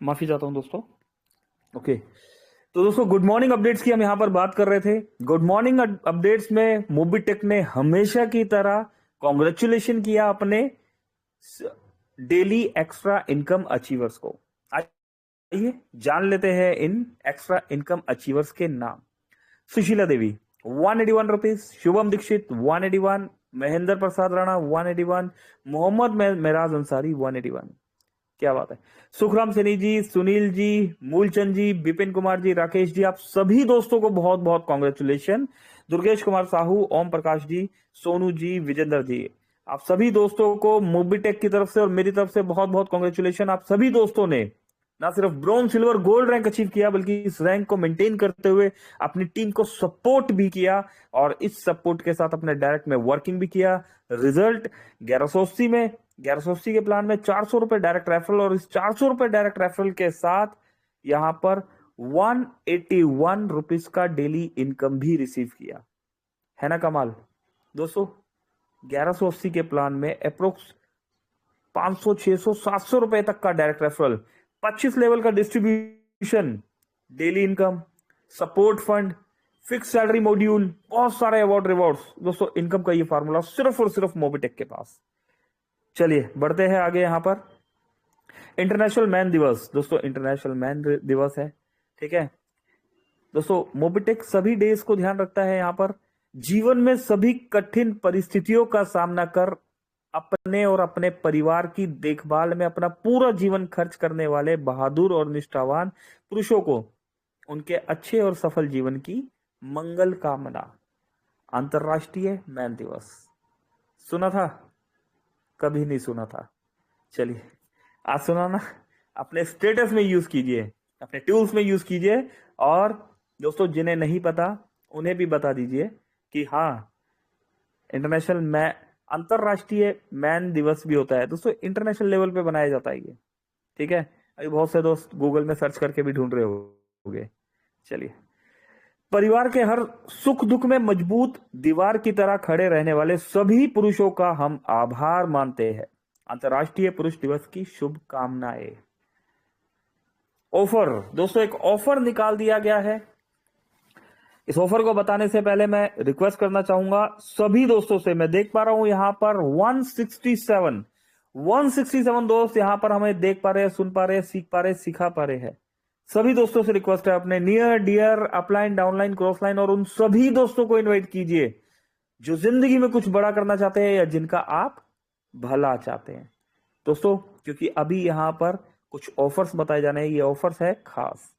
माफी चाहता हूं दोस्तों। ओके, तो दोस्तों गुड मॉर्निंग अपडेट्स की हम यहां पर बात कर रहे थे। गुड मॉर्निंग अपडेट्स में मोबिटेक ने हमेशा की तरह कॉन्ग्रेचुलेशन किया अपने डेली एक्स्ट्रा इनकम अचीवर्स को। आइए जान लेते हैं इन एक्स्ट्रा इनकम अचीवर्स के नाम। सुशीला देवी 181 रुपीज, शुभम दीक्षित 181, महेंद्र प्रसाद राणा 181, मोहम्मद मेराज अंसारी 181। क्या बात है। सुखराम सैनी जी, सुनील जी, मूलचंद जी, विपिन कुमार जी, राकेश जी, आप सभी दोस्तों को बहुत बहुत कॉन्ग्रेचुलेशन। दुर्गेश कुमार साहू, ओम प्रकाश जी, सोनू जी, विजेंद्र जी, आप सभी दोस्तों को मोबिटेक की तरफ से और मेरी तरफ से बहुत बहुत कॉन्ग्रेचुलेशन। आप सभी दोस्तों ने ना सिर्फ bronze, silver, gold rank achieve किया, बल्कि इस रैंक को मेंटेन करते हुए अपनी टीम को सपोर्ट भी किया और इस सपोर्ट के साथ अपने डायरेक्ट में वर्किंग भी किया। रिजल्ट 1180 के प्लान में 400 रुपए डायरेक्ट रेफरल, और इस 400 रुपए डायरेक्ट रेफरल के साथ यहां पर 181 रुपीज का डेली इनकम भी रिसीव किया। है ना कमाल दोस्तों। 1180 के प्लान में अप्रोक्स 500, 600, 700 रुपए तक का डायरेक्ट रेफरल, 25 लेवल का distribution, daily income, support fund, fix salary module, बहुत सारे अवार्ड रिवॉर्ड्स। दोस्तों इनकम का ये फार्मूला सिर्फ और सिर्फ मोबिटेक के पास। चलिए बढ़ते हैं आगे। यहां पर इंटरनेशनल मैन दिवस, दोस्तों इंटरनेशनल मैन दिवस है, ठीक है दोस्तों। मोबिटेक सभी डेज को ध्यान रखता है यहां पर। जीवन में सभी कठिन परिस्थितियों का सामना कर अपने और अपने परिवार की देखभाल में अपना पूरा जीवन खर्च करने वाले बहादुर और निष्ठावान पुरुषों को उनके अच्छे और सफल जीवन की मंगल कामना। अंतरराष्ट्रीय मैन दिवस सुना था? कभी नहीं सुना था। चलिए आज सुना ना, अपने स्टेटस में यूज कीजिए, अपने टूल्स में यूज कीजिए, और दोस्तों जिन्हें नहीं पता उन्हें भी बता दीजिए कि हाँ इंटरनेशनल अंतरराष्ट्रीय मैन दिवस भी होता है दोस्तों। इंटरनेशनल लेवल पे बनाया जाता है ये, ठीक है। अभी बहुत से दोस्त गूगल में सर्च करके भी ढूंढ रहे होंगे। चलिए, परिवार के हर सुख दुख में मजबूत दीवार की तरह खड़े रहने वाले सभी पुरुषों का हम आभार मानते हैं। अंतर्राष्ट्रीय पुरुष दिवस की शुभकामनाएं। ऑफर दोस्तों, एक ऑफर निकाल दिया गया है। इस ऑफर को बताने से पहले मैं रिक्वेस्ट करना चाहूंगा सभी दोस्तों से। मैं देख पा रहा हूं यहां पर 167 दोस्त यहां पर हमें देख पा रहे हैं, सुन पा रहे हैं, सीख पा रहे हैं, सिखा पा रहे हैं। सभी दोस्तों से रिक्वेस्ट है, अपने near dear upline, downline, cross line और उन सभी दोस्तों को इनवाइट कीजिए जो जिंदगी में कुछ बड़ा करना चाहते हैं या जिनका आप भला चाहते हैं दोस्तों। क्योंकि अभी यहां पर कुछ ऑफर्स बताए जाने हैं, ये ऑफर्स है खास।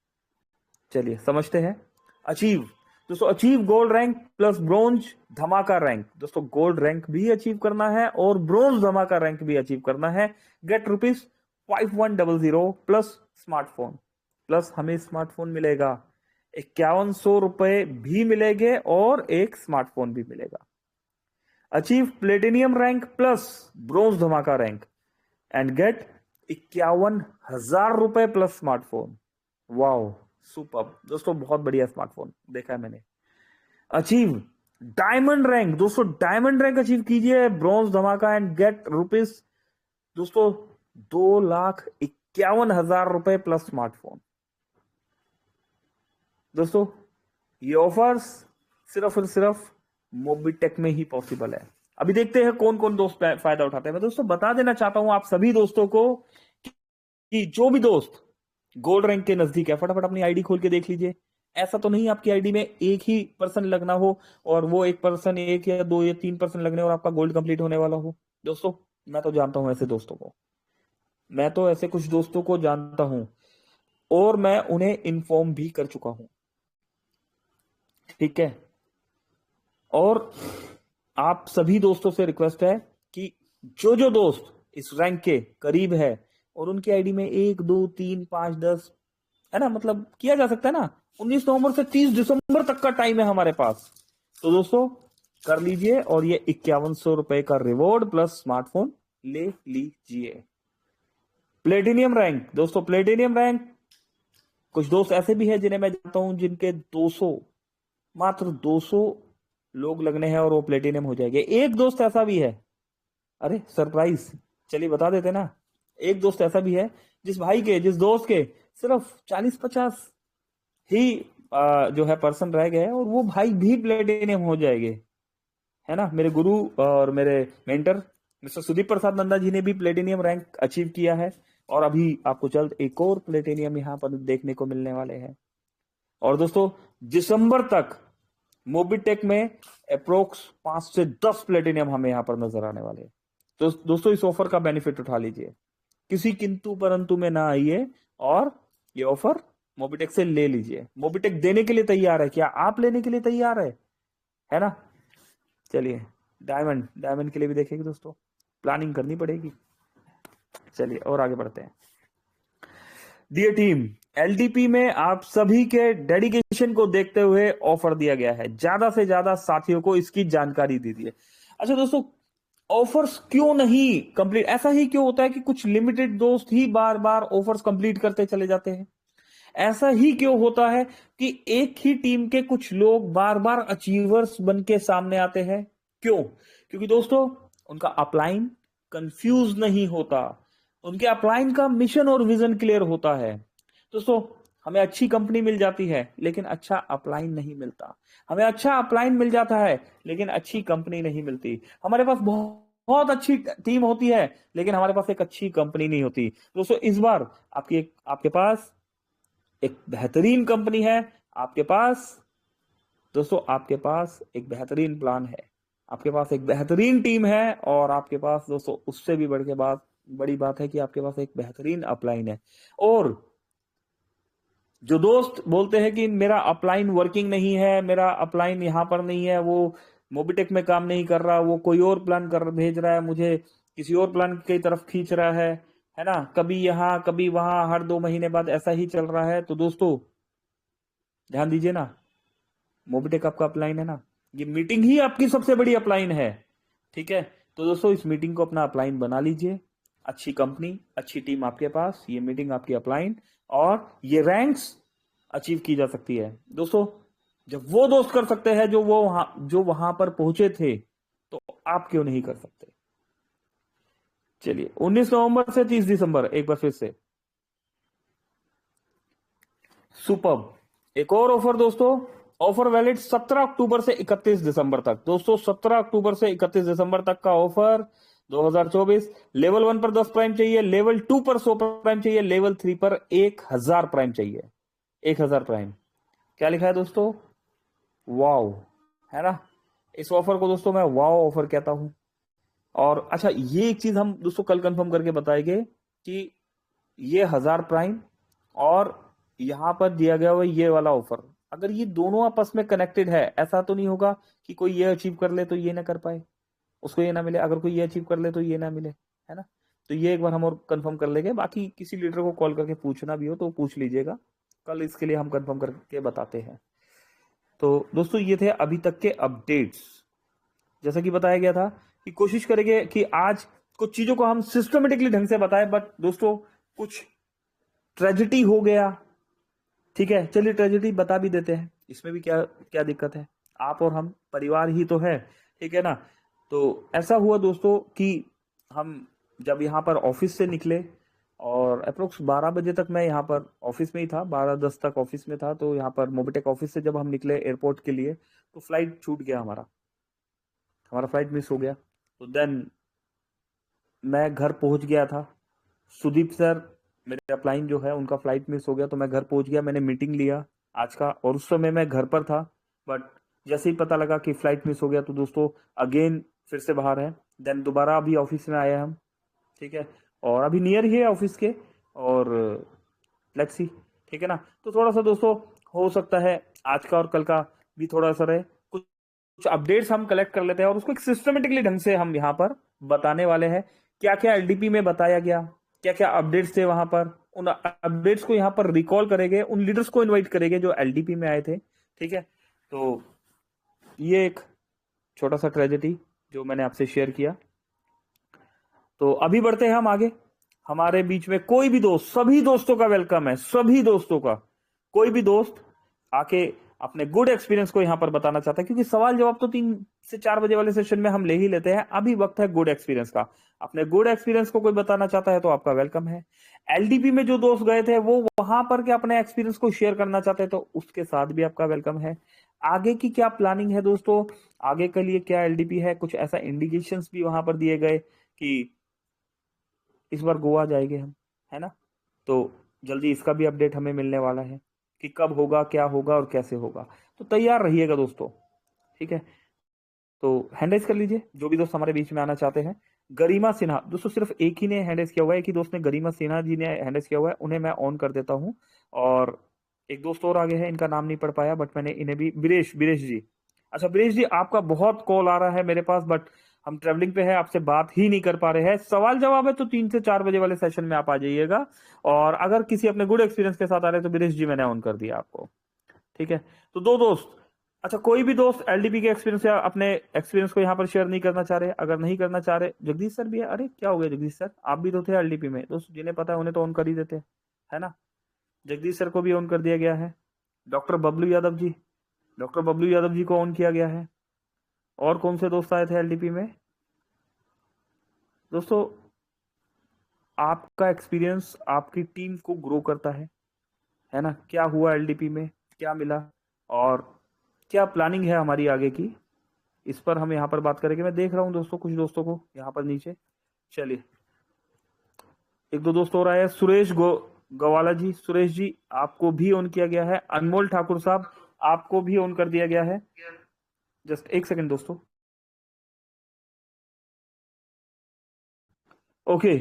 चलिए समझते हैं। अचीव दोस्तों, achieve gold rank plus bronze धमाका रैंक। दोस्तों गोल्ड रैंक भी अचीव करना है और ब्रोंज धमाका रैंक भी अचीव करना है। Gate rupees 5100 plus smartphone, plus हमें स्मार्टफोन मिलेगा 5100 रुपए भी मिलेंगे और एक स्मार्टफोन भी मिलेगा। Achieve platinum rank plus bronze धमाका रैंक एंड गेट 51,000 रुपए प्लस स्मार्टफोन। वाओ सुपर दोस्तों, बहुत बढ़िया स्मार्टफोन देखा है मैंने। अचीव डायमंड रैंक दोस्तों, डायमंड रैंक अचीव कीजिए, ब्रॉन्ज धमाका एंड गेट रुपीज दोस्तों 2,51,000 रुपए प्लस स्मार्टफोन। दोस्तों ये ऑफर्स सिर्फ और सिर्फ मोबिटेक में ही पॉसिबल है। अभी देखते हैं कौन कौन दोस्त फायदा उठाते हैं। मैं दोस्तों बता देना चाहता हूं आप सभी दोस्तों को कि जो भी दोस्त गोल्ड रैंक के नजदीक है फटाफट अपनी आईडी खोल के देख लीजिए। ऐसा तो नहीं आपकी आईडी में एक ही पर्सन लगना हो और वो एक पर्सन, एक या दो या तीन पर्सन लगने और आपका गोल्ड कंप्लीट होने वाला हो। दोस्तों मैं तो जानता हूं ऐसे दोस्तों को, मैं तो ऐसे कुछ दोस्तों को जानता हूं और मैं उन्हें इन्फॉर्म भी कर चुका हूं, ठीक है। और आप सभी दोस्तों से रिक्वेस्ट है कि जो जो दोस्त इस रैंक के करीब है और उनकी आईडी में 1, 2, 3, 5, 10 है ना, मतलब किया जा सकता है ना। 19 नवंबर से 30 दिसंबर तक का टाइम है हमारे पास, तो दोस्तों कर लीजिए और ये 5100 रुपए का रिवॉर्ड प्लस स्मार्टफोन ले लीजिए। प्लेटिनियम रैंक दोस्तों, प्लेटिनियम रैंक कुछ दोस्त ऐसे भी है जिन्हें मैं जानता हूं जिनके 200, मात्र 200 लोग लगने हैं और वो प्लेटिनियम हो जाएंगे। एक दोस्त ऐसा भी है, अरे सरप्राइज, चलिए बता देते ना। एक दोस्त ऐसा भी है जिस भाई के, जिस दोस्त के सिर्फ 40-50 ही जो है पर्सन रह गए और वो भाई भी प्लेटिनियम हो जाएंगे, है ना। मेरे गुरु और मेरे मेंटर मिस्टर सुदीप प्रसाद नंदा जी ने भी प्लेटिनियम रैंक अचीव किया है, और अभी आपको जल्द एक और प्लेटिनियम यहाँ पर देखने को मिलने वाले हैं। और दोस्तों दिसंबर तक मोबिटेक में अप्रोक्स 5 से 10 प्लेटिनियम हमें यहाँ पर नजर आने वाले हैं। तो दोस्तों इस ऑफर का बेनिफिट उठा लीजिए, किसी किंतु परंतु में ना आइए, और ये ऑफर मोबिटेक से ले लीजिए। मोबिटेक देने के लिए तैयार है, क्या आप लेने के लिए तैयार है ना। चलिए डायमंड, डायमंड के लिए भी देखेंगे दोस्तों, प्लानिंग करनी पड़ेगी। चलिए और आगे बढ़ते हैं। डियर टीम, एलडीपी में आप सभी के डेडिकेशन को देखते हुए ऑफर दिया गया है, ज्यादा से ज्यादा साथियों को इसकी जानकारी दीजिए। अच्छा दोस्तों, ऑफर्स क्यों नहीं कंप्लीट, ऐसा ही क्यों होता है कि कुछ लिमिटेड दोस्त ही बार बार ऑफर्स कंप्लीट करते चले जाते हैं? ऐसा ही क्यों होता है कि एक ही टीम के कुछ लोग बार बार अचीवर्स बन के सामने आते हैं? क्यों? क्योंकि दोस्तों उनका अपलाइन कंफ्यूज नहीं होता, उनके अपलाइन का मिशन और विजन क्लियर होता है। दोस्तों हमें अच्छी कंपनी मिल जाती है लेकिन अच्छा अपलाइन नहीं मिलता, हमें अच्छा अपलाइन मिल जाता है लेकिन अच्छी कंपनी नहीं मिलती, हमारे पास बहुत अच्छी टीम होती है लेकिन हमारे पास एक अच्छी कंपनी नहीं होती। दोस्तों इस बार आपके पास एक बेहतरीन कंपनी है, आपके पास दोस्तों आपके पास एक बेहतरीन प्लान है, आपके पास एक बेहतरीन टीम है, और आपके पास दोस्तों उससे भी बड़ी बात है कि आपके पास एक बेहतरीन अपलाइन है। और जो दोस्त बोलते हैं कि मेरा अपलाइन वर्किंग नहीं है, मेरा अपलाइन यहां पर नहीं है, वो मोबिटेक में काम नहीं कर रहा, वो कोई और प्लान कर भेज रहा है, मुझे किसी और प्लान की तरफ खींच रहा है ना, कभी यहां कभी वहां, हर 2 महीने बाद ऐसा ही चल रहा है, तो दोस्तों ध्यान दीजिए ना, मोबिटेक आपका अपलाइन है ना, ये मीटिंग ही आपकी सबसे बड़ी अपलाइन है। ठीक है, तो दोस्तों इस मीटिंग को अपना अपलाइन बना लीजिए, अच्छी कंपनी, अच्छी टीम आपके पास, ये मीटिंग आपकी अपलाइन, और ये रैंक्स अचीव की जा सकती है। दोस्तों जब वो दोस्त कर सकते हैं जो वहां पर पहुंचे थे, तो आप क्यों नहीं कर सकते? चलिए 19 नवंबर से 30 दिसंबर एक बार फिर से सुपर्ब एक और ऑफर दोस्तों, ऑफर वैलिड 17 अक्टूबर से 31 दिसंबर तक। दोस्तों 17 अक्टूबर से 31 दिसंबर तक का ऑफर 2024। लेवल 1 पर 10 प्राइम चाहिए, लेवल 2 पर 100 प्राइम चाहिए, लेवल 3 पर 1000 प्राइम चाहिए। 1000 प्राइम, क्या लिखा है दोस्तों? वाओ, है ना। इस ऑफर को दोस्तों मैं वाओ ऑफर कहता हूं। और अच्छा ये एक चीज हम दोस्तों कल कंफर्म करके बताएंगे कि ये 1000 प्राइम और यहां पर दिया गया हुआ ये वाला ऑफर, अगर ये दोनों आपस में कनेक्टेड है, ऐसा तो नहीं होगा कि कोई ये अचीव कर ले तो ये ना कर पाए, उसको ये ना मिले, अगर कोई ये अचीव कर ले तो ये ना मिले, है ना। तो ये एक बार हम और कंफर्म कर लेंगे, बाकी किसी लीडर को कॉल करके पूछना भी हो तो पूछ लीजिएगा, कल इसके लिए हम कंफर्म करके बताते हैं। तो दोस्तों ये थे अभी तक के अपडेट्स। जैसा कि बताया गया था कि कोशिश करेंगे कि आज कुछ चीजों को हम सिस्टमेटिकली ढंग से बताएं, बट दोस्तों कुछ ट्रेजेडी हो गया, ठीक है, चलिए ट्रेजेडी बता भी देते हैं, इसमें भी क्या क्या दिक्कत है, आप और हम परिवार ही तो है, ठीक है ना। तो ऐसा हुआ दोस्तों कि हम जब यहाँ पर ऑफिस से निकले, और अप्रोक्स 12 बजे तक मैं यहाँ पर ऑफिस में ही था, 12:10 तक ऑफिस में था, तो यहाँ पर मोबिटेक ऑफिस से जब हम निकले एयरपोर्ट के लिए, तो फ्लाइट छूट गया, हमारा फ्लाइट मिस हो गया। तो देन मैं घर पहुंच गया था, सुदीप सर मेरे अपलाइन जो है उनका फ्लाइट मिस हो गया, तो मैं घर पहुंच गया, मैंने मीटिंग लिया आज का, और उस समय मैं घर पर था, बट जैसे ही पता लगा कि फ्लाइट मिस हो गया तो दोस्तों अगेन फिर से बाहर है, देन दोबारा अभी ऑफिस में आए हम, ठीक है, और अभी नियर ही है ऑफिस के, और लेट्स सी, ठीक है ना। तो थोड़ा सा दोस्तों हो सकता है आज का और कल का भी थोड़ा सा रहे, कुछ अपडेट्स हम कलेक्ट कर लेते हैं और उसको एक सिस्टमेटिकली ढंग से हम यहाँ पर बताने वाले हैं, क्या क्या एलडीपी में बताया गया, क्या क्या अपडेट्स थे वहां पर, उन अपडेट्स को यहाँ पर रिकॉल करेंगे, उन लीडर्स को इनवाइट करेंगे जो एलडीपी में आए थे, ठीक है। तो ये एक छोटा सा ट्रेजेडी जो मैंने आपसे शेयर किया। तो अभी बढ़ते हैं हम आगे, हमारे बीच में कोई भी दोस्त, सभी दोस्तों का वेलकम है, सभी दोस्तों का, कोई भी दोस्त आके अपने गुड एक्सपीरियंस को यहाँ पर बताना चाहता है, क्योंकि सवाल जवाब तो 3 से 4 बजे वाले सेशन में हम ले ही लेते हैं। अभी वक्त है गुड एक्सपीरियंस का। अपने गुड एक्सपीरियंस को कोई बताना चाहता है तो आपका वेलकम है। एलडीपी में जो दोस्त गए थे वो वहां पर के अपने एक्सपीरियंस को शेयर करना चाहते हैं तो उसके साथ भी आपका वेलकम है। आगे की क्या प्लानिंग है दोस्तों, आगे के लिए क्या एलडीपी है, कुछ ऐसा इंडिकेशंस भी वहां पर दिए गए कि इस बार गोवा जाएंगे हम, है ना। तो जल्दी इसका भी अपडेट हमें मिलने वाला है कि कब होगा, क्या होगा और कैसे होगा। तो तैयार रहिएगा दोस्तों, ठीक है। तो हैंड राइज कर लीजिए जो भी दोस्त हमारे बीच में आना चाहते हैं। गरिमा सिन्हा दोस्तों, सिर्फ एक ही ने हैंड राइज किया हुआ है, एक ही दोस्त ने गरिमा सिन्हा जी ने हैंड राइज किया हुआ है, उन्हें मैं ऑन कर देता हूं। और एक दोस्त और आगे है, इनका नाम नहीं पढ़ पाया बट मैंने इन्हें भी, बीरेश जी। अच्छा बीरेश जी, आपका बहुत कॉल आ रहा है मेरे पास बट हम ट्रेवलिंग पे है, आपसे बात ही नहीं कर पा रहे हैं। सवाल जवाब है तो 3 से 4 बजे वाले सेशन में आप आ जाइएगा। और अगर किसी अपने गुड एक्सपीरियंस के साथ आ रहे हैं तो बीरेश जी मैंने ऑन कर दिया आपको, ठीक है। तो 2 दोस्त, अच्छा कोई भी दोस्त एलडीपी के एक्सपीरियंस या अपने एक्सपीरियंस को यहाँ पर शेयर नहीं करना चाह रहे, अगर नहीं करना चाह रहे, जगदीश सर भी है। अरे क्या हो गया जगदीश सर, आप भी तो थे एलडीपी में दोस्त, जिन्हें पता है उन्हें तो ऑन कर ही देते हैं, है ना। जगदीश सर को भी ऑन कर दिया गया है। डॉक्टर बबलू यादव जी, डॉक्टर बबलू यादव जी को ऑन किया गया है। और कौन से दोस्त आए थे एलडीपी में दोस्तों। आपका एक्सपीरियंस आपकी टीम को ग्रो करता है ना। क्या हुआ एलडीपी में, क्या मिला और क्या प्लानिंग है हमारी आगे की, इस पर हम यहाँ पर बात करेंगे। मैं देख रहा हूँ दोस्तों कुछ दोस्तों को यहाँ पर नीचे। चलिए एक दो दोस्त और आए हैं। सुरेश गवाला जी, सुरेश जी आपको भी ऑन किया गया है। अनमोल ठाकुर साहब आपको भी ऑन कर दिया गया है। जस्ट एक सेकंड दोस्तों। ओके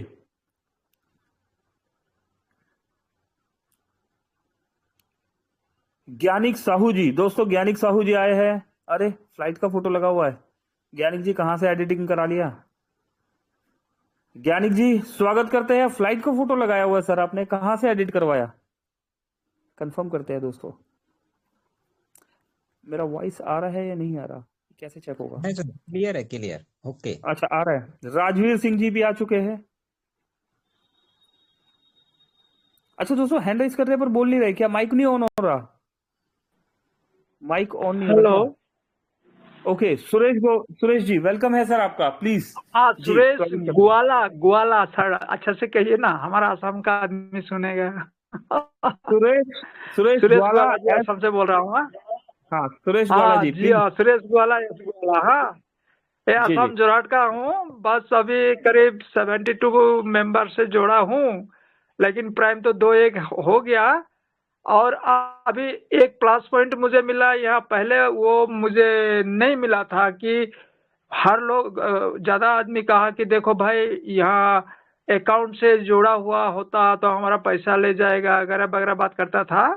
ज्ञानिक साहू जी, दोस्तों ज्ञानिक साहू जी आए हैं। अरे फ्लाइट का फोटो लगा हुआ है। ज्ञानिक जी कहां से एडिटिंग करा लिया। ज्ञानिक जी स्वागत करते हैं। फ्लाइट का फोटो लगाया हुआ है सर, आपने कहां से एडिट करवाया, कंफर्म करते हैं दोस्तों। मेरा वॉइस आ रहा है या नहीं आ रहा, कैसे चेक होगा। नहीं सर, क्लियर है, क्लियर, ओके। अच्छा आ रहा है। राजवीर सिंह जी भी आ चुके हैं। अच्छा दोस्तों हैंड राइज कर रहे पर बोल नहीं रहे, क्या माइक नहीं ऑन हो रहा, माइक ऑन नहीं हो रहा हेलो। क्या। ओके सुरेश जी वेलकम है सर आपका, प्लीज। हाँ जी सुरेश स्वागत करते हैं। ग्वाला सर, अच्छा से कहिए ना, हमारा असम का आदमी सुनेगा। सुरेश सुरेश ग्वाला ग्वाला जी एस, असम से बोल रहा हूँ। हाँ हाँ सुरेश ग्वाला हाँ जी जी, प्लीज। हाँ सुरेश ग्वाला, यस ग्वाला। हाँ ये जी जी असम जोरहाट का हूँ। बस अभी करीब 72 मेंबर से जोड़ा हूँ, लेकिन प्राइम तो 2-1 हो गया। और अभी एक प्लस पॉइंट मुझे मिला यहाँ, पहले वो मुझे नहीं मिला था कि हर लोग ज्यादा आदमी कहा कि देखो भाई यहाँ अकाउंट से जोड़ा हुआ होता तो हमारा पैसा ले जाएगा वगैरह वगैरह बात करता था।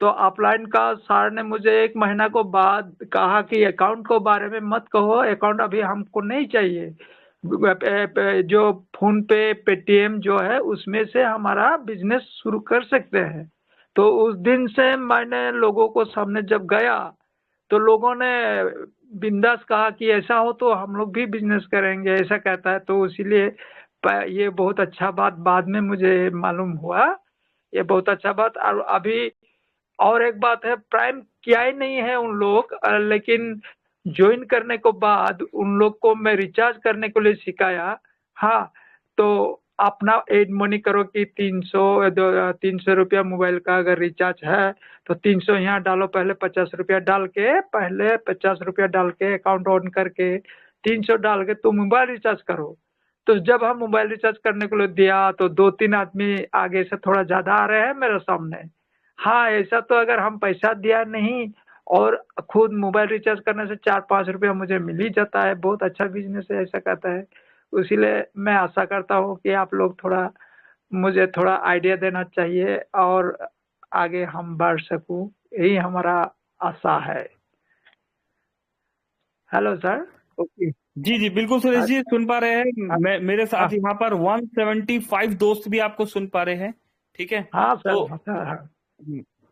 तो अपलाइन का सर ने मुझे 1 महीना को बाद कहा कि अकाउंट को बारे में मत कहो, अकाउंट अभी हमको नहीं चाहिए। जो फोन पे पेटीएम जो है उसमें से हमारा बिजनेस शुरू कर सकते हैं। तो उस दिन से मैंने लोगों को सामने जब गया तो लोगों ने बिंदास कहा कि ऐसा हो तो हम लोग भी बिजनेस करेंगे, ऐसा कहता है। तो इसीलिए ये बहुत अच्छा बात बाद में मुझे मालूम हुआ, ये बहुत अच्छा बात। और अभी और एक बात है, प्राइम किया ही नहीं है उन लोग, लेकिन ज्वाइन करने को बाद उन लोग को मैं रिचार्ज करने के लिए सिखाया। हाँ तो अपना एड मनी करो कि 300 रुपया मोबाइल का अगर रिचार्ज है तो 300 यहाँ डालो, पहले 50 रुपया डाल के, पहले 50 रुपया डाल के अकाउंट ऑन करके 300 डाल के तुम मोबाइल रिचार्ज करो। तो जब हम मोबाइल रिचार्ज करने के लिए दिया तो 2-3 आदमी आगे से थोड़ा ज्यादा आ रहे हैं मेरे सामने। हाँ ऐसा तो अगर हम पैसा दिया नहीं और खुद मोबाइल रिचार्ज करने से 4-5 रुपया मुझे मिल ही जाता है, बहुत अच्छा बिजनेस है, ऐसा कहता है। इसीलिए मैं आशा करता हूँ कि आप लोग थोड़ा मुझे थोड़ा आइडिया देना चाहिए और आगे हम बढ़ सकूं, यही हमारा आशा है। Hello sir. ओके जी जी बिल्कुल सुरेश जी सुन पा रहे हैं। मेरे साथ यहाँ पर 175 दोस्त भी आपको सुन पा रहे हैं, ठीक है। हाँ तो सर।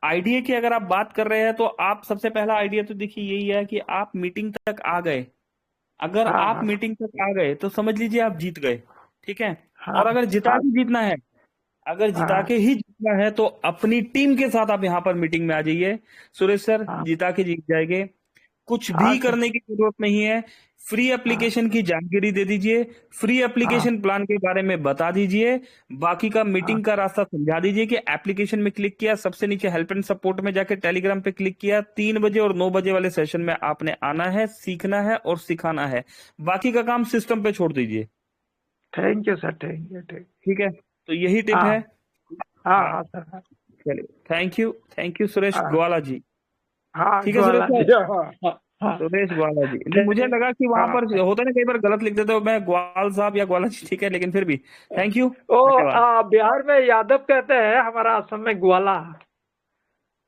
आइडिया की अगर आप बात कर रहे हैं तो आप सबसे पहला आइडिया तो देखिए यही है कि आप मीटिंग तक आ गए। अगर आप हाँ मीटिंग तक आ गए तो समझ लीजिए आप जीत गए, ठीक है। हाँ और अगर जिता हाँ के जीतना है, अगर जिता हाँ के ही मसला है तो अपनी टीम के साथ आप यहाँ पर मीटिंग में आ जाइए। सुरेश सर हाँ जिता के जीत जाएंगे, कुछ हाँ भी सर, करने की जरूरत नहीं है। फ्री हाँ एप्लीकेशन की जानकारी दे दीजिए, फ्री हाँ एप्लीकेशन प्लान के बारे में बता दीजिए, बाकी का हाँ मीटिंग का रास्ता समझा दीजिए कि एप्लीकेशन में क्लिक किया, सबसे नीचे हेल्प एंड सपोर्ट में जाके टेलीग्राम पे क्लिक किया, 3 बजे और 9 बजे वाले सेशन में आपने आना है, सीखना है और सिखाना है। बाकी का काम सिस्टम पे छोड़ दीजिए। Thank you sir, thank you, thank ठीक है, तो यही टिप हाँ है। हाँ हाँ, हाँ सर, हाँ चलिए, थैंक यू सुरेश हाँ ग्वाला जी। हाँ, ठीक है सुरेश ग्वाला जी, सर, हाँ हाँ हाँ, सुरेश ग्वाला जी, नहीं मुझे थैंक, लगा कि वहां हाँ पर होता है ना, कई बार गलत लिख देते हो, मैं ग्वाल साहब या ग्वाला जी, ठीक है, लेकिन फिर भी थैंक यू, ओ धन्यवाद। बिहार में यादव कहते हैं, हमारा असम में ग्वाला।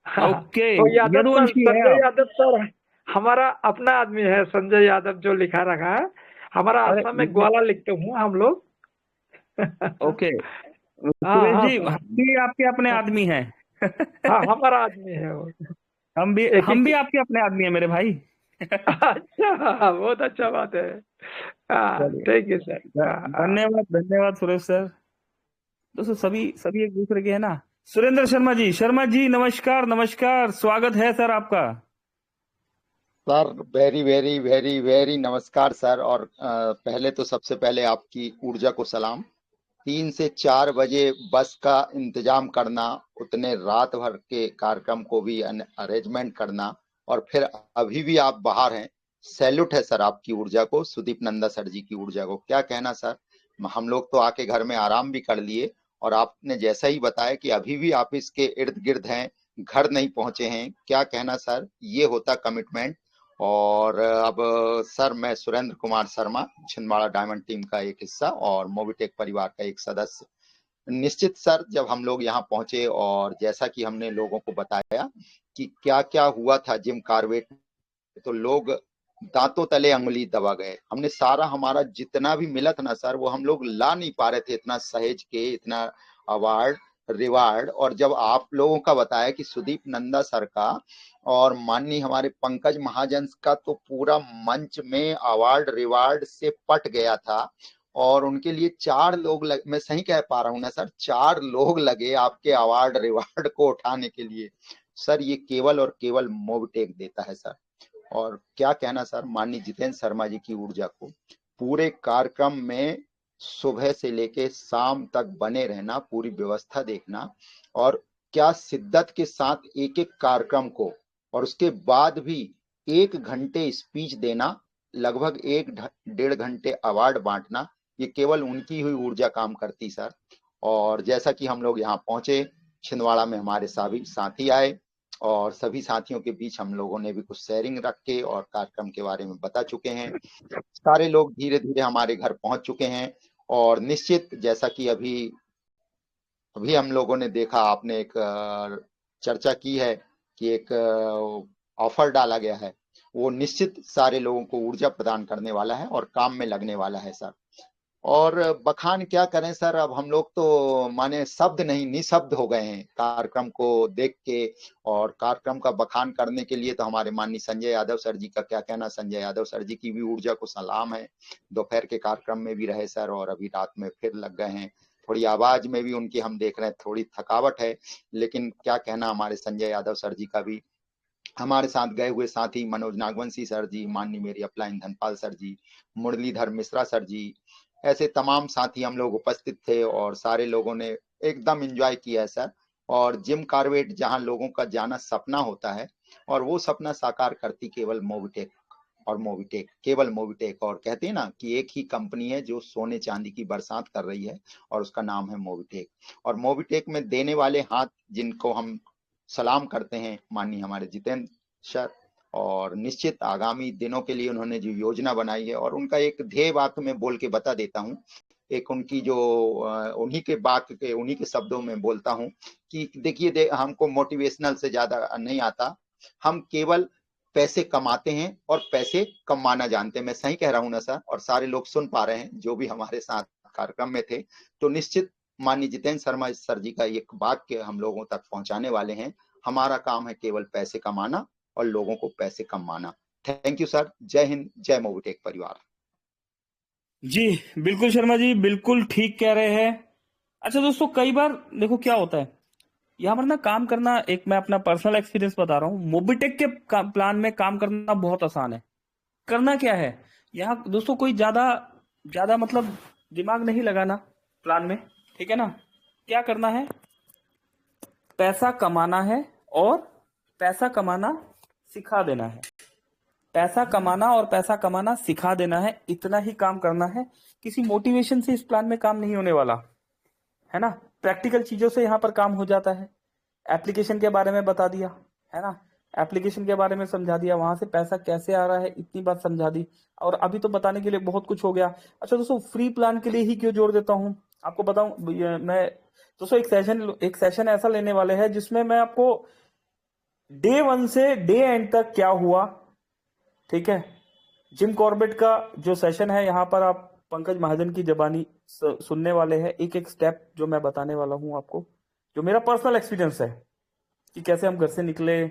हाँ, ओके, तो यादव सर, यदुवंशी है संजय आप। यादव सर हमारा अपना आदमी है, संजय यादव जो लिखा रखा है, हमारा अरे असम में ग्वाला लिखते हूँ हम लोग। ओके, हाँ सुरेश हाँ जी सर, हम भी आपके अपने हाँ आदमी हैं। हाँ, हमारा आदमी है वो, एक हम भी ही। आपके अपने आदमी हैं मेरे भाई। अच्छा, बहुत अच्छा बात है। हाँ, चलिए, थैंक यू सर। हाँ हाँ धन्यवाद धन्यवाद सुरेश सर। दोस्तों सभी सभी एक दूसरे के है ना। सुरेंद्र शर्मा जी नमस्कार नमस्कार, स्वागत है सर आपका। Sir very very very very नमस्कार सर। और पहले तो सबसे पहले आपकी ऊर्जा को सलाम। 3 से 4 बजे बस का इंतजाम करना, उतने रात भर के कार्यक्रम को भी अरेंजमेंट करना, और फिर अभी भी आप बाहर हैं। सैल्यूट है सर आपकी ऊर्जा को, सुदीप नंदा सर जी की ऊर्जा को। क्या कहना सर, हम लोग तो आके घर में आराम भी कर लिए, और आपने जैसा ही बताया कि अभी भी आप इसके इर्द गिर्द हैं, घर नहीं पहुंचे हैं। क्या कहना सर, ये होता कमिटमेंट। और अब सर, मैं सुरेंद्र कुमार शर्मा, छिंदवाड़ा डायमंड टीम का एक हिस्सा और मोबिटेक परिवार का एक सदस्य। निश्चित सर, जब हम लोग यहाँ पहुंचे और जैसा कि हमने लोगों को बताया कि क्या क्या हुआ था जिम कॉर्बेट, तो लोग दांतों तले अंगुली दबा गए। हमने सारा हमारा जितना भी मिला था ना सर, वो हम लोग ला नहीं पा रहे थे, इतना सहेज के, इतना अवार्ड रिवार्ड। और जब आप लोगों का बताया कि सुदीप नंदा सर का और माननीय हमारे पंकज महाजन का तो पूरा मंच में अवार्ड रिवार्ड से पट गया था, और उनके लिए 4 लोग मैं सही कह पा रहा हूं ना सर, 4 लोग लगे आपके अवार्ड रिवार्ड को उठाने के लिए। सर ये केवल और केवल मोबिटेक देता है सर। और क्या कहना सर, माननीय जितेंद्र शर्मा जी की ऊर्जा को पूरे कार्यक्रम में सुबह से लेके शाम तक बने रहना, पूरी व्यवस्था देखना, और क्या शिद्दत के साथ एक एक कार्यक्रम को, और उसके बाद भी 1 घंटे स्पीच देना, लगभग 1 डेढ़ घंटे अवार्ड बांटना, ये केवल उनकी हुई ऊर्जा काम करती सर। और जैसा कि हम लोग यहाँ पहुंचे, छिंदवाड़ा में हमारे सभी साथी आए, और सभी साथियों के बीच हम लोगों ने भी कुछ शेयरिंग रख के और कार्यक्रम के बारे में बता चुके हैं। सारे लोग धीरे धीरे हमारे घर पहुंच चुके हैं। और निश्चित, जैसा कि अभी अभी हम लोगों ने देखा, आपने एक चर्चा की है कि एक ऑफर डाला गया है, वो निश्चित सारे लोगों को ऊर्जा प्रदान करने वाला है और काम में लगने वाला है सर। और बखान क्या करें सर, अब हम लोग तो माने शब्द नहीं, निशब्द हो गए हैं कार्यक्रम को देख के। और कार्यक्रम का बखान करने के लिए तो हमारे माननीय संजय यादव सर जी का क्या कहना, संजय यादव सर जी की भी ऊर्जा को सलाम है। दोपहर के कार्यक्रम में भी रहे सर, और अभी रात में फिर लग गए हैं। थोड़ी आवाज में भी उनकी हम देख रहे हैं थोड़ी थकावट है, लेकिन क्या कहना हमारे संजय यादव सर जी का भी। हमारे साथ गए हुए साथी मनोज नागवंशी सर जी, माननीय मेरी अपलाइन धनपाल सर जी, मुरलीधर मिश्रा सर जी, ऐसे तमाम साथी हम लोग उपस्थित थे, और सारे लोगों ने एकदम एंजॉय किया है सर। और जिम कॉर्बेट जहां लोगों का जाना सपना होता है, और वो सपना साकार करती केवल मोबिटेक, और मोबिटेक, केवल मोबिटेक। और कहते हैं ना कि एक ही कंपनी है जो सोने चांदी की बरसात कर रही है, और उसका नाम है मोबिटेक। और मोबिटेक में देने वाले हाथ जिनको हम सलाम करते हैं, माननीय हमारे जितेंद्र सर। और निश्चित आगामी दिनों के लिए उन्होंने जो योजना बनाई है, और उनका एक ध्येय वाक्य में बोल के बता देता हूँ। एक उनकी जो उन्हीं के वाक्य के, उन्हीं के शब्दों में बोलता हूँ कि देखिए, हमको मोटिवेशनल से ज्यादा नहीं आता, हम केवल पैसे कमाते हैं और पैसे कमाना जानते हैं। मैं सही कह रहा हूं ना सर? और सारे लोग सुन पा रहे हैं जो भी हमारे साथ कार्यक्रम में थे। तो निश्चित माननीय जितेंद्र शर्मा सर जी का एक वाक्य हम लोगों तक पहुंचाने वाले हैं, हमारा काम है केवल पैसे कमाना और लोगों को पैसे कमाना। Thank you sir. जय हिंद, जय मोबिटेक परिवार। जी बिल्कुल शर्मा जी, बिल्कुल ठीक कह रहे हैं। अच्छा दोस्तों, कई बार देखो क्या होता है, यहाँ पर ना काम करना, एक मैं अपना पर्सनल एक्सपीरियंस बता रहा हूँ, मोबिटेक के प्लान में काम करना बहुत आसान है। करना क्या है यहाँ दोस्तों, कोई ज्यादा ज्यादा मतलब दिमाग नहीं लगाना प्लान में, ठीक है ना। क्या करना है, पैसा कमाना है और पैसा कमाना सिखा देना है। पैसा कमाना और पैसा कमाना सिखा देना है, इतना ही काम करना है। किसी मोटिवेशन से इस प्लान में काम नहीं होने वाला है ना। प्रैक्टिकल चीजों से यहाँ पर काम हो जाता है। एप्लीकेशन के बारे में बता दिया है ना, एप्लीकेशन के बारे में समझा दिया, वहां से पैसा कैसे आ रहा है इतनी बात समझा दी। और अभी तो बताने के लिए बहुत कुछ हो गया। अच्छा दोस्तों, फ्री प्लान के लिए ही क्यों जोड़ देता हूँ आपको बताऊं, मैं दोस्तों एक सेशन ऐसा लेने वाले हैं जिसमें मैं आपको डे 1 से डे एंड तक क्या हुआ, ठीक है। जिम कॉर्बेट का जो सेशन है, यहाँ पर आप पंकज महाजन की जबानी सुनने वाले हैं। एक एक स्टेप जो मैं बताने वाला हूं आपको, जो मेरा पर्सनल एक्सपीरियंस है कि कैसे हम घर से निकले,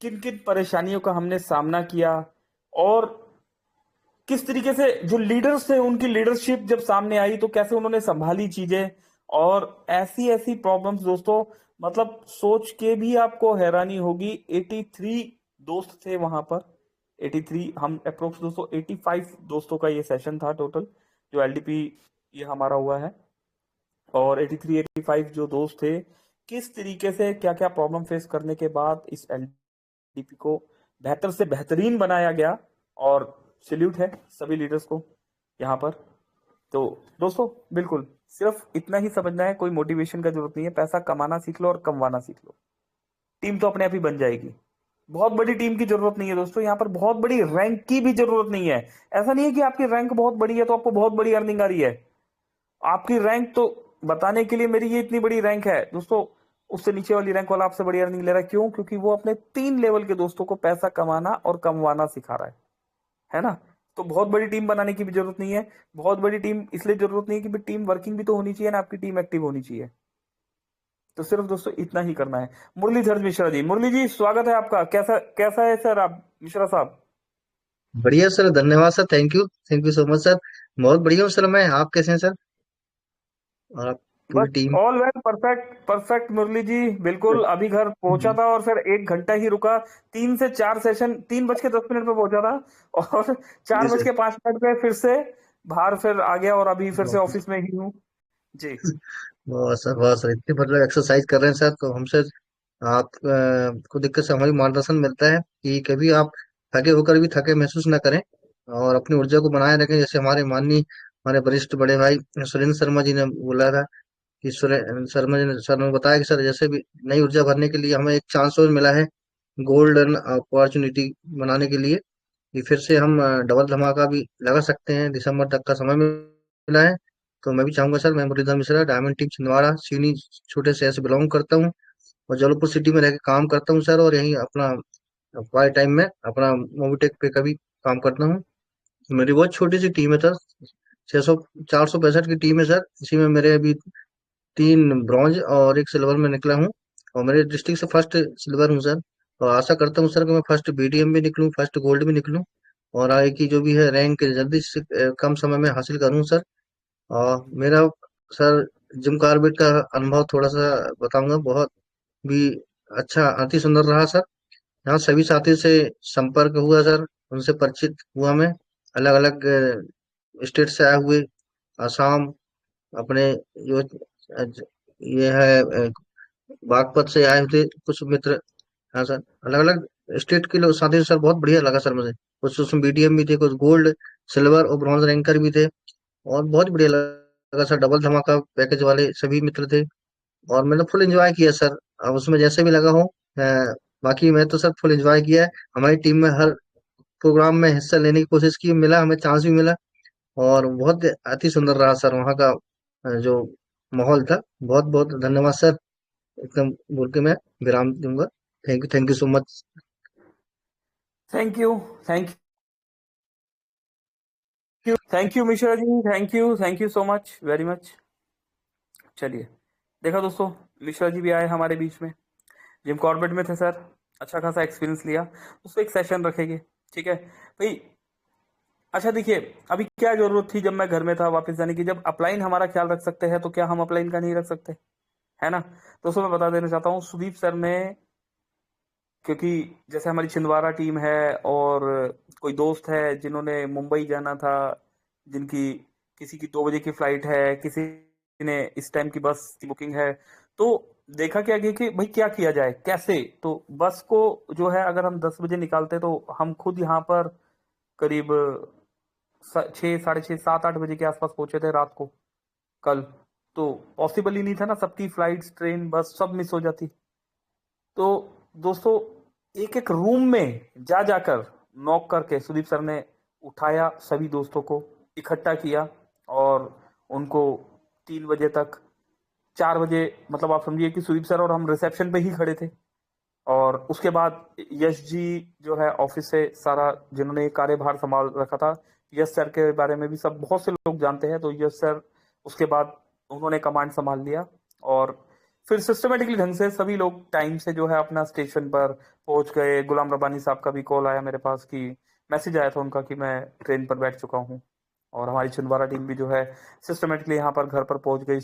किन किन परेशानियों का हमने सामना किया, और किस तरीके से जो लीडर्स थे उनकी लीडरशिप जब सामने आई तो कैसे उन्होंने संभाली चीजें। और ऐसी ऐसी प्रॉब्लम्स दोस्तों, मतलब सोच के भी आपको हैरानी होगी। 83 दोस्त थे वहां पर, 83, हम अप्रोक्स दोस्तों 85 दोस्तों का ये सेशन था टोटल, जो एलडीपी ये हमारा हुआ है। और 83 85 जो दोस्त थे, किस तरीके से क्या क्या प्रॉब्लम फेस करने के बाद इस एलडीपी को बेहतर से बेहतरीन बनाया गया। और सैल्यूट है सभी लीडर्स को यहाँ पर। तो दोस्तों बिल्कुल सिर्फ इतना ही समझना है, कोई मोटिवेशन का जरूरत नहीं है। पैसा कमाना सीख लो और कमवाना सीख लो, टीम तो अपने आप ही बन जाएगी। बहुत बड़ी टीम की जरूरत नहीं है दोस्तों, यहाँ पर बहुत बड़ी रैंक की भी जरूरत नहीं है। ऐसा नहीं है कि आपकी रैंक बहुत बड़ी है तो आपको बहुत बड़ी अर्निंग आ रही है। आपकी रैंक तो बताने के लिए, मेरी ये इतनी बड़ी रैंक है दोस्तों, उससे नीचे वाली रैंक वाला आपसे बड़ी अर्निंग ले रहा है। क्यों? क्योंकि वो अपने 3 लेवल के दोस्तों को पैसा कमाना और कमवाना सिखा रहा है ना। तो बहुत बड़ी टीम बनाने की भी जरूरत नहीं है। बहुत बड़ी टीम इसलिए जरूरत नहीं है कि टीम वर्किंग भी तो होनी चाहिए ना, आपकी टीम एक्टिव होनी चाहिए। तो सिर्फ दोस्तों इतना ही करना है। मुरलीधर मिश्रा जी, मुरली जी स्वागत है आपका। कैसा कैसा है सर आप मिश्रा साहब? बढ़िया सर, धन्यवाद sir, thank you so much sir. बहुत बढ़िया हूँ सर मैं। आप कैसे हैं सर? और आप बस पूरी team? All well, perfect perfect Murali ji, बिल्कुल। अभी घर पहुंचा था और फिर 1 घंटा ही रुका। 3 से 4 सेशन, 3:10 पे पहुंचा था और जी सर। 4:05 पे फिर से बाहर फिर आ गया और अभी फिर से ऑफिस में ही हूँ जी। बहुत सर, इतनी मतलब एक्सरसाइज कर रहे हैं सर, तो हमसे आप को दिक्कत से हमारी मार्गदर्शन मिलता है कि कभी आप थके होकर भी थके महसूस ना करें और अपनी ऊर्जा को बनाए रखें। जैसे हमारे वरिष्ठ बड़े भाई सुरेंद्र शर्मा जी ने बोला था कि सर ने बताया कि सर जैसे भी नई ऊर्जा भरने के लिए हमें एक चांस और मिला है, गोल्डन अपॉर्चुनिटी बनाने के लिए, कि फिर से हम डबल धमाका भी लगा सकते हैं। दिसंबर तक का समय मिला है। तो मैं भी चाहूंगा सर, मैं मुरलीधर मिश्रा, डायमंड टीम छिंदवाड़ा सीनी छोटे शहर से बिलोंग करता हूँ और जबलपुर सिटी में रह के काम करता हूँ सर। और यहीं अपना पार्ट टाइम में अपना मोबिटेक पे कभी काम करता हूँ। मेरी बहुत छोटी सी टीम है सर, 600 465 की टीम है सर। इसी में मेरे अभी 3 ब्रॉन्ज और 1 सिल्वर में निकला हूँ और मेरे डिस्ट्रिक्ट से फर्स्ट सिल्वर हूँ सर। और आशा करता हूँ सर कि मैं फर्स्ट बीडीएम भी निकलूँ, फर्स्ट गोल्ड भी निकलूँ और आगे की जो भी है रैंक जल्दी से कम समय में हासिल करूँ सर। और मेरा सर जिम कार्बेट का अनुभव थोड़ा सा बताऊंगा। बहुत भी अच्छा, अति सुंदर रहा सर। यहाँ सभी साथी से संपर्क हुआ सर, उनसे परिचित हुआ मैं। अलग अलग स्टेट से आए हुए, असम, अपने जो ये है बागपत से आए थे कुछ मित्र। हाँ सर, अलग अलग स्टेट के लोग साथी सर, बहुत बढ़िया लगा सर मुझे। कुछ उसमें बीडीएम भी थे, कुछ गोल्ड सिल्वर और ब्रॉन्ज रैंकर भी थे और बहुत बढ़िया लगा सर। डबल धमाका पैकेज वाले सभी मित्र थे और मैंने फुल एंजॉय किया सर। अब उसमें जैसे भी लगा हो, बाकी मैं तो सर फुल एंजॉय किया है। हमारी टीम में हर प्रोग्राम में हिस्सा लेने की कोशिश की, मिला, हमें चांस भी मिला और बहुत अति सुंदर रहा सर वहाँ का जो माहौल था। बहुत बहुत धन्यवाद सर, एकदम बोल के मैं विराम दूंगा। Thank you so much. Thank you, thank thank you Mishra ji, thank you so much, very much. चलिए, देखा दोस्तों, मिश्रा जी भी आए हमारे बीच में। जिम कॉर्बेट में थे सर, अच्छा खासा एक्सपीरियंस लिया, उसको एक सेशन रखेंगे, ठीक है भाई। अच्छा देखिए, अभी क्या जरूरत थी जब मैं घर में था वापस जाने की? जब अपलाइन हमारा ख्याल रख सकते हैं तो क्या हम अपलाइन का नहीं रख सकते? है ना। दोस्तों मैं बता देना चाहता हूँ सुदीप सर ने, क्योंकि जैसे हमारी छिंदवाड़ा टीम है और कोई दोस्त है जिन्होंने मुंबई जाना था, जिनकी किसी की 2 बजे की फ्लाइट है, किसी ने इस टाइम की बस की बुकिंग है, तो देखा क्या गया कि भाई क्या किया जाए कैसे। तो बस को जो है अगर हम 10 बजे निकालते तो हम खुद यहाँ पर करीब 6, साढ़े 6, 7, 8 बजे के आसपास पहुंचे थे रात को कल। तो पॉसिबल ही नहीं था ना, सबकी फ्लाइट्स, ट्रेन, बस सब मिस हो जाती। तो दोस्तों एक एक रूम में जा जाकर नॉक करके सुदीप सर ने उठाया, सभी दोस्तों को इकट्ठा किया और उनको 3 बजे तक, 4 बजे, मतलब आप समझिए कि सुदीप सर और हम रिसेप्शन पे ही खड़े थे। और उसके बाद यश जी जो है ऑफिस से सारा, जिन्होंने कार्यभार संभाल रखा था, यश सर के बारे में भी सब बहुत से लोग जानते हैं, तो यश सर उसके बाद उन्होंने कमांड संभाल लिया। और फिर सिस्टमेटिकली ढंग से सभी लोग टाइम से जो है अपना स्टेशन पर पहुंच गए। गुलाम रब्बानी साहब का भी कॉल आया मेरे पास, कि मैसेज आया था उनका कि मैं ट्रेन पर बैठ चुका हूँ। और हमारी छिंदवाड़ा टीम भी जो है सिस्टमेटिकली यहाँ पर घर पर पहुंच गई,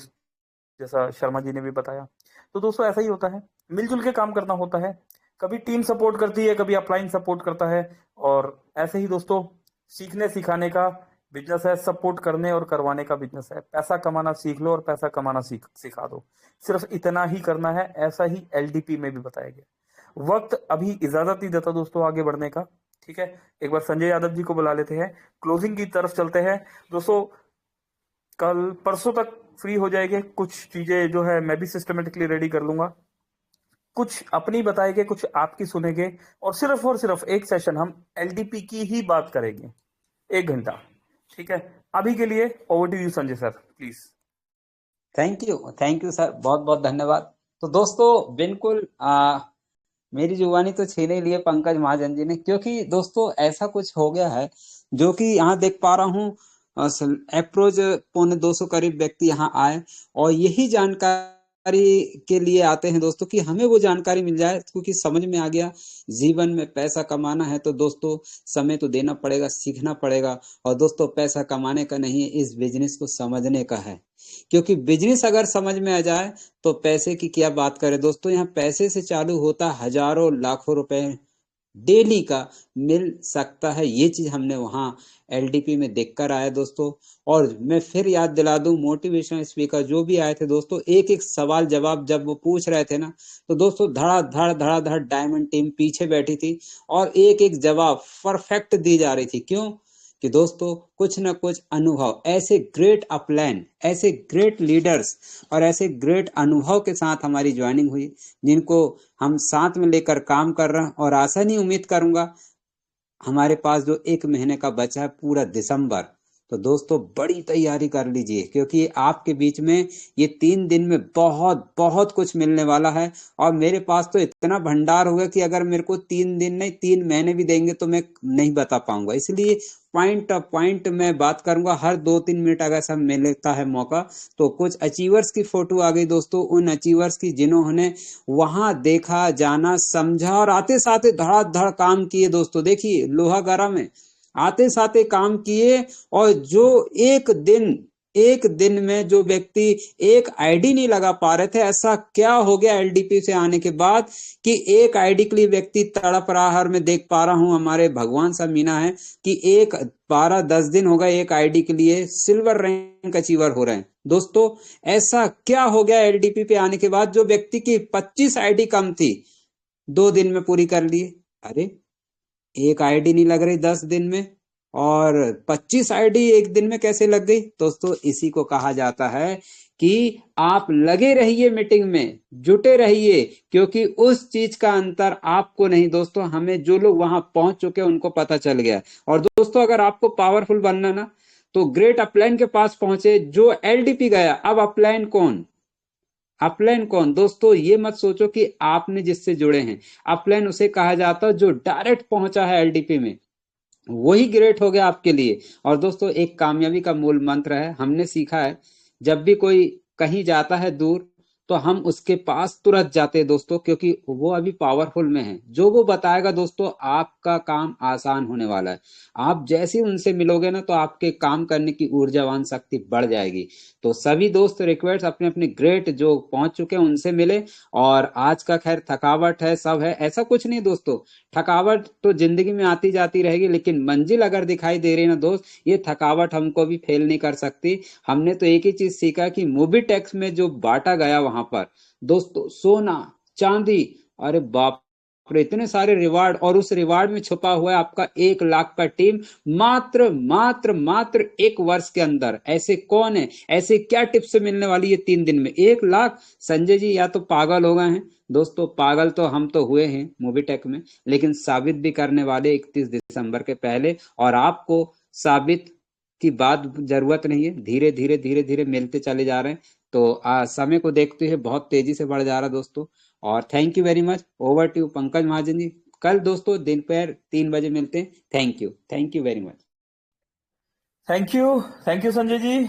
जैसा शर्मा जी ने भी बताया। तो दोस्तों ऐसा ही होता है, मिलजुल के काम करना होता है। कभी टीम सपोर्ट करती है, कभी अपलाइन सपोर्ट करता है। और ऐसे ही दोस्तों सीखने सिखाने का बिजनेस है, सपोर्ट करने और करवाने का बिजनेस है। पैसा कमाना सीख लो और पैसा कमाना सिखा दो, सिर्फ इतना ही करना है। ऐसा ही एलडीपी में भी बताया गया। वक्त अभी इजाजत नहीं देता दोस्तों आगे बढ़ने का, ठीक है। एक बार संजय यादव जी को बुला लेते हैं, क्लोजिंग की तरफ चलते हैं दोस्तों। कल परसों तक फ्री हो जाएंगे, कुछ चीजें जो है मैं भी सिस्टमेटिकली रेडी कर लूंगा, कुछ अपनी बताएंगे, कुछ आपकी सुनेंगे, और सिर्फ एक सेशन हम एलडीपी की ही बात करेंगे, 1 घंटा, ठीक है। अभी के लिए over to you Sanjay sir, please. Thank you sir, बहुत बहुत धन्यवाद। तो दोस्तों बिल्कुल मेरी जुबानी तो छीन ही लिए पंकज महाजन जी ने, क्योंकि दोस्तों ऐसा कुछ हो गया है जो कि यहाँ देख पा रहा हूँ। अप्रोच 250 करीब व्यक्ति यहाँ आए और यही जानकारी के लिए आते हैं दोस्तों कि हमें वो जानकारी मिल जाए, क्योंकि समझ में आ गया जीवन में पैसा कमाना है तो दोस्तों समय तो देना पड़ेगा, सीखना पड़ेगा। और दोस्तों पैसा कमाने का नहीं है, इस बिजनेस को समझने का है। क्योंकि बिजनेस अगर समझ में आ जाए तो पैसे की क्या बात करें दोस्तों। यहाँ पैसे से चालू होता हजारों लाखों रुपए डेली का मिल सकता है। ये चीज हमने वहां एलडीपी में देखकर आया दोस्तों। और मैं फिर याद दिला दूं, मोटिवेशनल स्पीकर जो भी आए थे दोस्तों, एक एक सवाल जवाब जब वो पूछ रहे थे ना, तो दोस्तों धड़ा धड़ डायमंड टीम पीछे बैठी थी और एक एक जवाब परफेक्ट दी जा रही थी। क्यों कि दोस्तों कुछ ना कुछ अनुभव, ऐसे ग्रेट अपलाइन, ऐसे ग्रेट लीडर्स और ऐसे ग्रेट अनुभव के साथ हमारी ज्वाइनिंग हुई, जिनको हम साथ में लेकर काम कर रहे हैं। और आशा नहीं, उम्मीद करूंगा हमारे पास जो 1 महीने का बचा है पूरा दिसंबर, तो दोस्तों बड़ी तैयारी कर लीजिए, क्योंकि आपके बीच में ये 3 दिन में बहुत बहुत कुछ मिलने वाला है। और मेरे पास तो इतना भंडार होगा कि अगर मेरे को 3 दिन नहीं 3 महीने भी देंगे तो मैं नहीं बता पाऊंगा। इसलिए पॉइंट मैं बात करूंगा हर 2-3 मिनट अगर सब मिलता है मौका। तो कुछ अचीवर्स की फोटो आ गई दोस्तों, उन अचीवर्स की जिन्होंने वहां देखा, जाना, समझा और आते साथ धड़ाधड़ काम किए दोस्तों। देखिए लोहागड़ा में आते साथ काम किए, और जो एक दिन में जो व्यक्ति एक आईडी नहीं लगा पा रहे थे, ऐसा क्या हो गया एलडीपी से आने के बाद कि एक आईडी के लिए व्यक्ति तड़प रहा है। और मैं देख पा रहा हूं हमारे भगवान सा मीना है कि 12-10 दिन हो गए एक आईडी के लिए सिल्वर रैंक अचीवर हो रहे हैं दोस्तों। ऐसा क्या हो गया एलडीपी पे आने के बाद, जो व्यक्ति की 25 आईडी कम थी 2 दिन में पूरी कर लिए। अरे एक आईडी नहीं लग रही 10 दिन में, और 25 आईडी एक दिन में कैसे लग गई दोस्तों। इसी को कहा जाता है कि आप लगे रहिए मीटिंग में, जुटे रहिए, क्योंकि उस चीज का अंतर आपको नहीं दोस्तों, हमें जो लोग वहां पहुंच चुके हैं उनको पता चल गया। और दोस्तों अगर आपको पावरफुल बनना ना, तो ग्रेट अपलाइन के पास पहुंचे, जो एलडीपी गया। अब अपलाइन कौन दोस्तों, ये मत सोचो कि आपने जिससे जुड़े हैं। अपलाइन उसे कहा जाता है जो डायरेक्ट पहुंचा है एलडीपी में, वही ग्रेट हो गया आपके लिए। और दोस्तों एक कामयाबी का मूल मंत्र है, हमने सीखा है, जब भी कोई कहीं जाता है दूर तो हम उसके पास तुरंत जाते हैं दोस्तों, क्योंकि वो अभी पावरफुल में है। जो वो बताएगा दोस्तों, आपका काम आसान होने वाला है। आप जैसे ही उनसे मिलोगे ना, तो आपके काम करने की ऊर्जावान शक्ति बढ़ जाएगी। तो सभी दोस्त रिक्वेस्ट अपने अपने ग्रेट जो पहुंच चुके हैं उनसे मिले। और आज का खैर थकावट है, सब है, ऐसा कुछ नहीं दोस्तों। थकावट तो जिंदगी में आती जाती रहेगी, लेकिन मंजिल अगर दिखाई दे रही है ना दोस्त, ये थकावट हमको भी फेल नहीं कर सकती। हमने तो एक ही चीज सीखा कि मूवी टैक्स में जो बांटा गया वहां पर दोस्तों, सोना चांदी, अरे बाप रे, इतने सारे रिवार्ड, और उस रिवार्ड में छुपा हुआ है आपका 1 लाख का टीम, मात्र मात्र मात्र 1 वर्ष के अंदर। ऐसे कौन है, ऐसे क्या टिप्स से मिलने वाली है 3 दिन में 1 लाख? संजय जी या तो पागल हो गए हैं दोस्तों। पागल तो हम तो हुए हैं मूवी टेक में, लेकिन साबित भी करने वाले 31 दिसंबर के पहले। और आपको साबित की बात जरूरत नहीं है, धीरे धीरे धीरे धीरे मिलते चले जा रहे हैं। तो समय को देखते हुए बहुत तेजी से बढ़ जा रहा है दोस्तों। और thank you very much. Over to Pankaj Mahajan ji. कल दोस्तों दिन पर 3 बजे मिलते हैं। Thank you very much. Thank you Sanjay ji.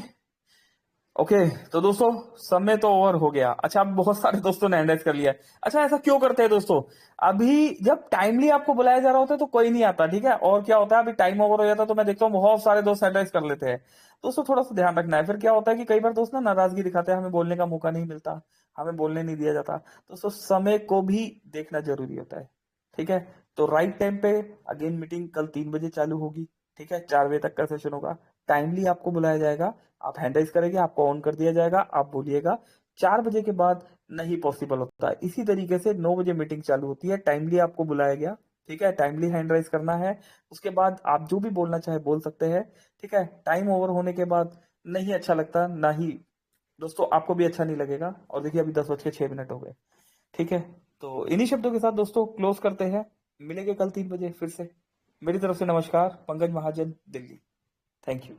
Okay तो दोस्तों समय तो ओवर हो गया। अच्छा, अब बहुत सारे दोस्तों ने हैंड कर लिया है। अच्छा, ऐसा क्यों करते हैं दोस्तों? अभी जब टाइमली आपको बुलाया जा रहा होता है तो कोई नहीं आता, ठीक है। और क्या होता है, अभी टाइम ओवर हो जाता है तो मैं देखता हूँ बहुत सारे दोस्त हैंड कर लेते हैं। दोस्तों थोड़ा सा ध्यान रखना है। फिर क्या होता है कि कई बार दोस्त ना नाराजगी दिखाते हैं, हमें बोलने का मौका नहीं मिलता, हमें बोलने नहीं दिया जाता। दोस्तों समय को भी देखना जरूरी होता है, ठीक है। तो राइट टाइम पे अगेन मीटिंग कल 3 बजे चालू होगी, ठीक है। 4 बजे तक का सेशन होगा। टाइमली आपको बुलाया जाएगा, आप हैंड राइज करेंगे, आपको ऑन कर दिया जाएगा, आप बोलिएगा। 4 बजे के बाद नहीं पॉसिबल होता है। इसी तरीके से 9 बजे मीटिंग चालू होती है। टाइमली आपको बुलाया गया, ठीक है, टाइमली हैंड राइज करना है। उसके बाद आप जो भी बोलना चाहे बोल सकते हैं, ठीक है। टाइम ओवर होने के बाद नहीं अच्छा लगता, ना ही दोस्तों आपको भी अच्छा नहीं लगेगा। और देखिए अभी 10:06 हो गए, ठीक है। तो इन्हीं शब्दों के साथ दोस्तों क्लोज करते हैं। मिलेंगे कल 3 बजे फिर से। मेरी तरफ से नमस्कार, पंकज महाजन, दिल्ली। Thank you.